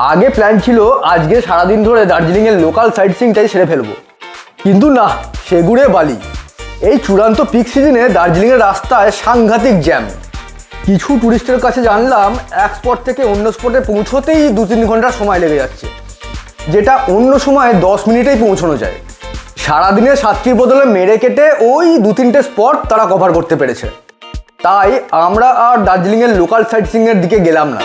আগে প্ল্যান ছিল আজকে সারাদিন ধরে দার্জিলিংয়ের লোকাল সাইট সিইংটাই সেরে ফেলবো, কিন্তু না, সেগুড়ে বালি। এই চূড়ান্ত পিক সিজনে দার্জিলিংয়ের রাস্তায় সাংঘাতিক জ্যাম। কিছু ট্যুরিস্টের কাছে জানলাম এক স্পট থেকে অন্য স্পটে পৌঁছতেই 2-3 ঘন্টা সময় লেগে যাচ্ছে, যেটা অন্য সময় 10 মিনিটেই পৌঁছানো যায়। সারাদিনের সাতটির বদলে মেরে কেটে ওই 2-3টে স্পট তারা কভার করতে পেরেছে। তাই আমরা আর দার্জিলিংয়ের লোকাল সাইট সিইংয়ের দিকে গেলাম না।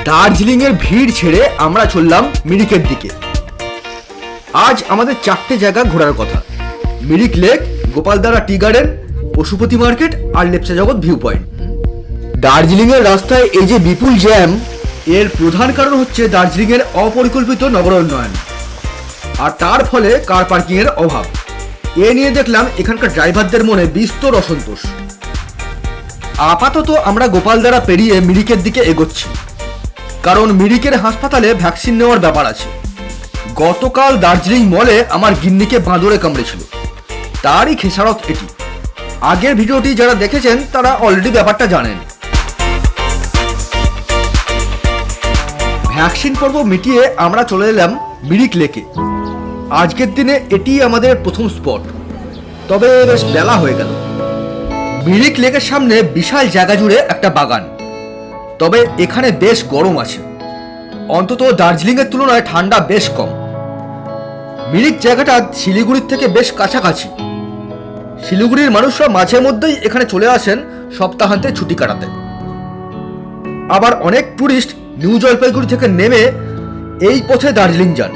দার্জিলিংয়ের ভিড় ছেড়ে আমরা চললাম মিরিকের দিকে। আজ আমাদের 4টে জায়গা ঘোরার কথা: Mirik lake, Gopaldhara tea garden, Pashupati market আর লেপচা জগৎ ভিউ পয়েন্ট। দার্জিলিংয়ের রাস্তায় এই যে বিপুল জ্যাম, এর প্রধান কারণ হচ্ছে দার্জিলিংয়ের অপরিকল্পিত নগরোন্নয়ন আর তার ফলে কার পার্কিংয়ের অভাব। এ নিয়ে দেখলাম এখানকার ড্রাইভারদের মনে বিস্তর অসন্তোষ। আপাতত আমরা গোপালদারা পেরিয়ে মিরিকের দিকে এগোচ্ছি, কারণ মিরিকের হাসপাতালে ভ্যাকসিন নেওয়ার ব্যাপার আছে। গতকাল দার্জিলিং মলে আমার গিন্নিকে বাঁদরে কামড়েছিল, তারই খেসারত এটি। আগের ভিডিওটি যারা দেখেছেন তারা অলরেডি ব্যাপারটা জানেন। ভ্যাকসিন পর্ব মিটিয়ে আমরা চলে এলাম মিরিক লেকে। আজকের দিনে এটি আমাদের প্রথম স্পট, তবে বেশ বেলা হয়ে গেল। মিরিক লেকের সামনে বিশাল জায়গা জুড়ে একটা বাগান, তবে এখানে বেশ গরম আছে। অন্তত দার্জিলিংয়ের তুলনায় ঠান্ডা বেশ কম। মিরিক জায়গাটা শিলিগুড়ির থেকে বেশ কাছাকাছি। শিলিগুড়ির মানুষরা মাঝে মধ্যেই এখানে চলে আসেন সপ্তাহান্তে ছুটি কাটাতে। আবার অনেক ট্যুরিস্ট নিউ জলপাইগুড়ি থেকে নেমে এই পথে দার্জিলিং যান।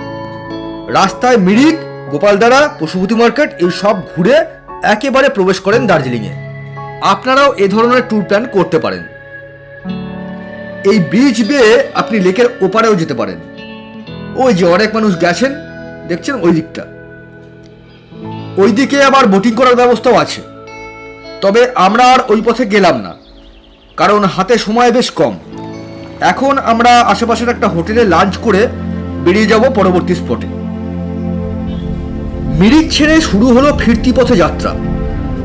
রাস্তায় মিরিক, গোপালদারা, পশুপতি মার্কেট এই সব ঘুরে একেবারে প্রবেশ করেন দার্জিলিংয়ে। আপনারাও এ ধরনের ট্যুর প্ল্যান করতে পারেন। এই ব্রিজ বেয়ে আপনি লেকের ওপারেও যেতে পারেন। ওই যে অনেক মানুষ গেছেন দেখছেন ওই দিকটা, ওই দিকে আবার বোটিং করার ব্যবস্থাও আছে। তবে আমরা আর ওই পথে গেলাম না, কারণ হাতে সময় বেশ কম। এখন আমরা আশেপাশের একটা হোটেলে লাঞ্চ করে বেরিয়ে যাব পরবর্তী স্পটে। মিরিক ছেড়ে শুরু হলো ফিরতি পথে যাত্রা।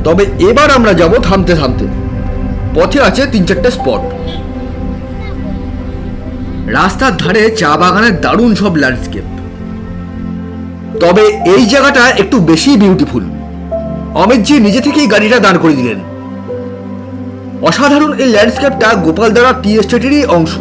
তবে এবার আমরা যাব থামতে থামতে। পথে আছে 3-4টে স্পট। রাস্তার ধারে চা বাগানের দারুণ সব ল্যান্ডস্কেপ, তবে এই জায়গাটা একটু বেশি বিউটিফুল। অমিতজি নিজে থেকেই গাড়িটা দাঁড় করে দিলেন। অসাধারণ এই ল্যান্ডস্কেপটা গোপালদারা টি এস্টেটেরই অংশ।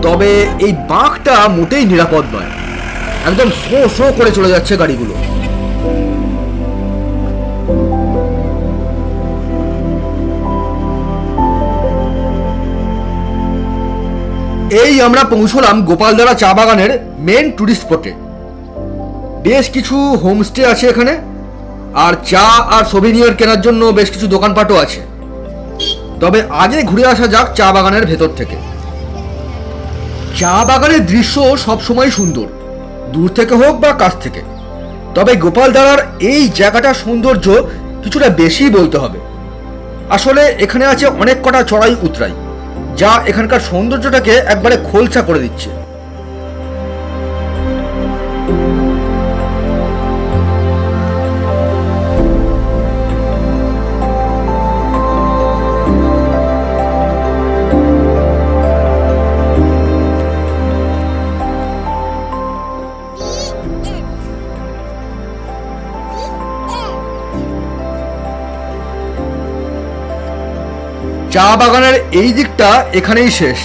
তবে এই বাঁকটা মোটেই নিরাপদ নয়, একদম শো শো করে চলে যাচ্ছে গাড়িগুলো। এই আমরা পৌঁছলাম গোপালদারা চা বাগানের মেন টুরিস্ট স্পটে। বেশ কিছু হোমস্টে আছে এখানে, আর চা আর সোভিনিয়ার কেনার জন্য বেশ কিছু দোকানপাটও আছে। তবে আগে ঘুরে আসা যাক চা বাগানের ভেতর থেকে। চা বাগানের দৃশ্য সবসময় সুন্দর, দূর থেকে হোক বা কাছ থেকে। তবে গোপালদারার এই জায়গাটার সৌন্দর্য কিছুটা বেশি বলতে হবে। আসলে এখানে আছে অনেক কটা চড়াই উতরাই, যা এখানকার সৌন্দর্যটাকে একবারে খোলসা করে দিচ্ছে। চা বাগানের এই দিকটা এখানেই শেষ।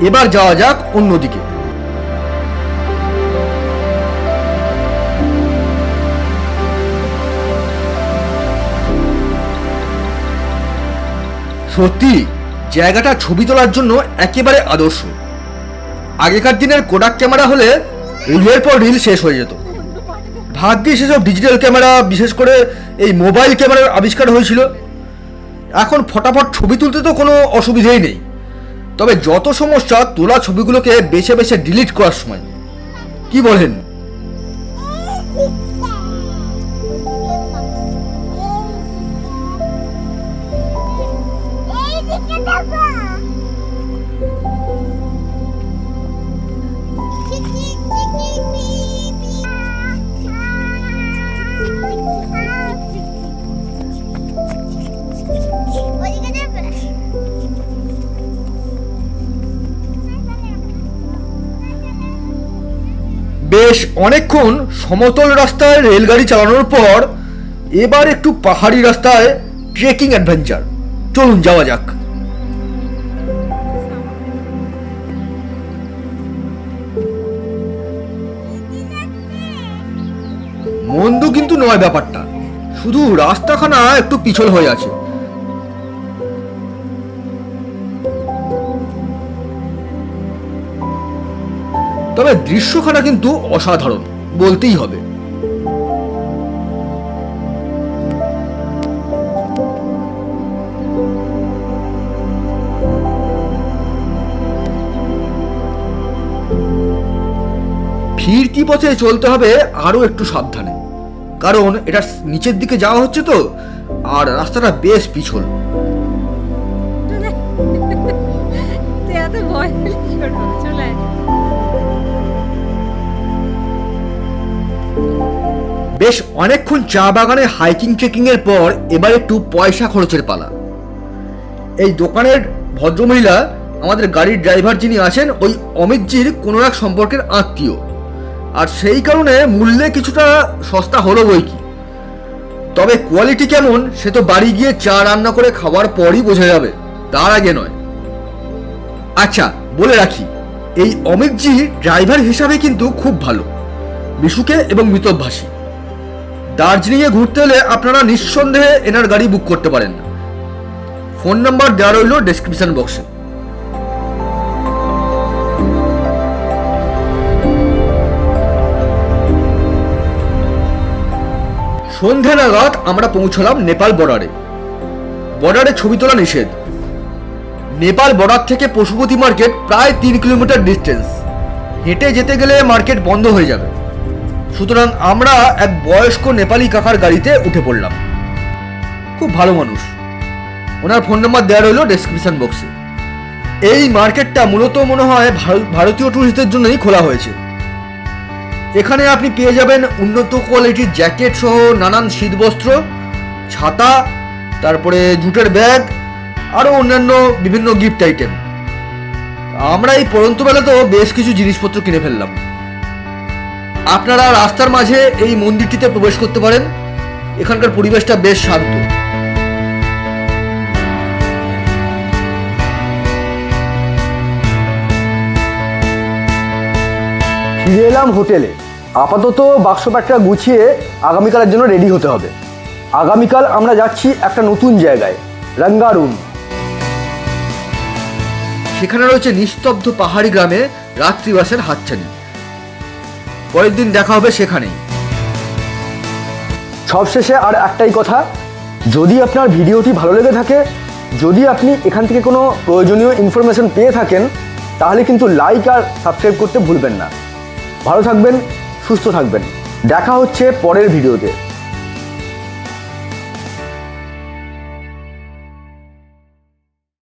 এবার যাওয়া যাক অন্যদিকে। সত্যি জায়গাটা ছবি তোলার জন্য একেবারে আদর্শ। আগেকার দিনের কোডাক ক্যামেরা হলে রিলের পর রিল শেষ হয়ে যেত। ভাগ্যিস সেসব ডিজিটাল ক্যামেরা, বিশেষ করে এই মোবাইল ক্যামেরার আবিষ্কার হয়েছিল। এখন ফটাফট ছবি তুলতে তো কোনো অসুবিধাই নেই, তবে যত সমস্যা তোলা ছবিগুলোকে বেছে বেছে ডিলিট করার সময়। কি বলেন? বেশ অনেকক্ষণ সমতল রাস্তায় রেলগাড়ি চালানোর পর এবার একটু পাহাড়ি রাস্তায় ট্রেকিং অ্যাডভেঞ্চার। চলুন যাওয়া যাক। মন্দ কিন্তু নয় ব্যাপারটা, শুধু রাস্তাখানা একটু পিছল হয়ে আছে। তবে দৃশ্যখানা কিন্তু অসাধারণ বলতেই হবে। ফিরতি পথে চলতে হবে আরো একটু সাবধানে, কারণ এটা নিচের দিকে যাওয়া হচ্ছে তো, আর রাস্তাটা বেশ পিছল। বেশ অনেকক্ষণ চা বাগানে হাইকিং ট্রেকিং এর পর এবার একটু পয়সা খরচের পালা। এই দোকানের ভদ্রমহিলা আমাদের গাড়ির ড্রাইভার যিনি আছেন ওই অমিতজির কোনো এক সম্পর্কের আত্মীয়, আর সেই কারণে মূল্যে কিছুটা সস্তা হলো বই কি। তবে কোয়ালিটি কেমন সে তো বাড়ি গিয়ে চা রান্না করে খাওয়ার পরই বোঝা যাবে, তার আগে নয়। আচ্ছা বলে রাখি, এই অমিতজি ড্রাইভার হিসাবে কিন্তু খুব ভালো, মিশুকে এবং মিতভাষী। দার্জিলিংয়ে ঘুরতে এলে আপনারা নিঃসন্দেহে এনার গাড়ি বুক করতে পারেন। ফোন নাম্বার দেওয়া রইল ডেসক্রিপশন বক্সে। সন্ধ্যা নাগাদ আমরা পৌঁছলাম নেপাল বর্ডারে। বর্ডারে ছবি তোলা নিষেধ। নেপাল বর্ডার থেকে পশুপতি মার্কেট প্রায় 3 কিলোমিটার ডিস্টেন্স। হেঁটে যেতে গেলে মার্কেট বন্ধ হয়ে যাবে, সুতরাং আমরা এক বয়স্ক নেপালি কাকার গাড়িতে উঠে পড়লাম। খুব ভালো মানুষ, ওনার ফোন নাম্বার দেওয়া রইল ডেসক্রিপশন বক্সে। এই মার্কেটটা মূলত মনে হয় ভারতীয় টুরিস্টদের জন্যই খোলা হয়েছে। এখানে আপনি পেয়ে যাবেন উন্নত কোয়ালিটির জ্যাকেট সহ নানান শীতবস্ত্র, ছাতা, তারপরে জুটের ব্যাগ, আরও অন্যান্য বিভিন্ন গিফট আইটেম। আমরা এই পড়ন্ত বেলাতেও বেশ কিছু জিনিসপত্র কিনে ফেললাম। আপনারা রাস্তার মাঝে এই মন্দিরটিতে প্রবেশ করতে পারেন। এখানকার পরিবেশটা বেশ শান্ত। ফিরে এলাম হোটেলে। আপাতত বাক্স প্যাকটা গুছিয়ে আগামীকালের জন্য রেডি হতে হবে। আগামীকাল আমরা যাচ্ছি একটা নতুন জায়গায়, রঙ্গারুম। সেখানে রয়েছে নিস্তব্ধ পাহাড়ি গ্রামে রাত্রিবাসের হাতছানি। পরের দিন দেখা হবে সেখানেই। সবশেষে আর একটাই কথা, যদি আপনার ভিডিওটি ভালো লেগে থাকে, যদি আপনি এখান থেকে কোনো প্রয়োজনীয় ইনফরমেশন পেয়ে থাকেন, তাহলে কিন্তু লাইক আর সাবস্ক্রাইব করতে ভুলবেন না। ভালো থাকবেন, সুস্থ থাকবেন। দেখা হচ্ছে পরের ভিডিওতে।